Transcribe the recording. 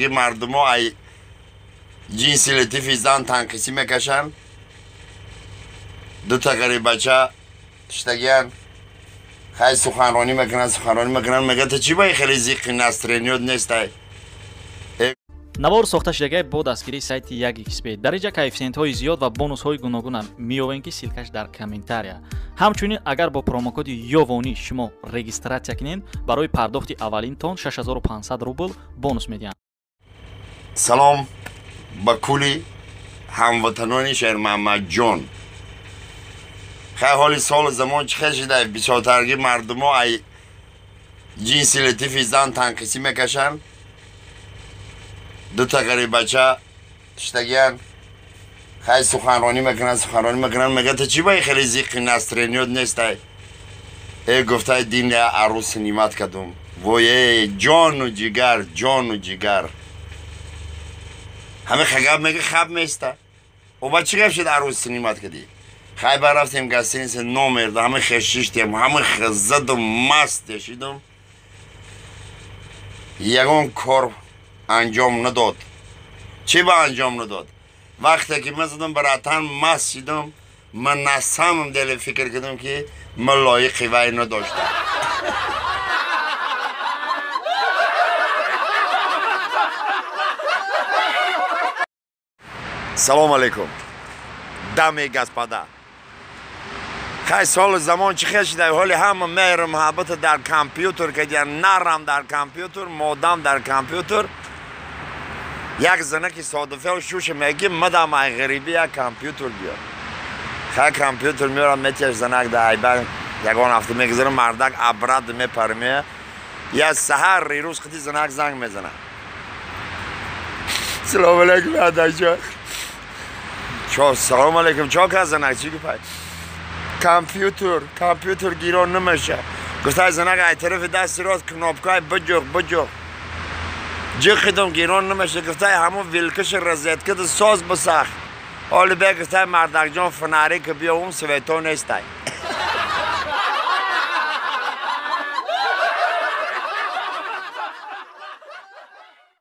مردم ها ای جنسی لطیفی زن تنقیسی میکشن. دو تا غریب بچه تشتگیان خیلی سخنرانی میکنن میگه تو چی باید خیلی زیقی نسترینیود نیست ای. навор сохта шудагии бо дастгирии сайти 1xbet дар инҷа коэффициентҳои зиёд ва бонусҳои гуногунам меёбем ки силкаш дар комментария. ҳамчунин агар бо промокоди ёвонӣ шумо регистратсия кунед барои пардохти аввалинтон 6500 рубл бонус медиҳанд. салом ба кули ҳамватанони шермаҳмадҷон. хай ҳоли сол замон чӣ хел шуда бисёртарги мардумо ай ҷинси латифи зан танқисӣ мекашанд. دو تا غریب بچه تشتگیان خیلی سخنرانی میکنن میگه تو چی باید خیلی زیقی نسترینیود نیست ای گفته دین عروس نیمت کدوم وای جان و جگر همه خگب میگه خب میسته و با چی گفت شد عروس نیمت کدی خیلی برفتیم گستینس نومرد همه خشیشتیم همه خزد و مست شدیم یکون کار انجام نداد. چی با انجام نداد؟ وقتی که من زدم براتن مست شدم من نسامم دل فکر کردم که من لایق وای نداشتم. سلام علیکم دمی گسپادا. خیلی سال زمان چی خیلی شده حالی همه مهر محبت در کامپیوتر که نرم در کامپیوتر مودم در کامپیوتر یک زنکی صادفه و شوش میگه مدام ای غریبی یک کامپیوتر بیار. خیلی کامپیوتر میارم میتیش زنک در ایبان یکان هفته میگذارم مردک ابرد میپرمیه یا سهر ریروز خیلی زنک زنگ میزنه. سلام علیکم ادایجا. چو سلام علیکم چو که زنک چی گفت؟ کامپیوتر گیران نمیشه. گفته زنک ای طرف دست راست کنابکای بجوق جی خیدم گیران نمیشه. گفته همون ویلکش رزید کد ساز بسخ حالی بگه گفته مردک جان فناری که بیا اون سویتو نیسته.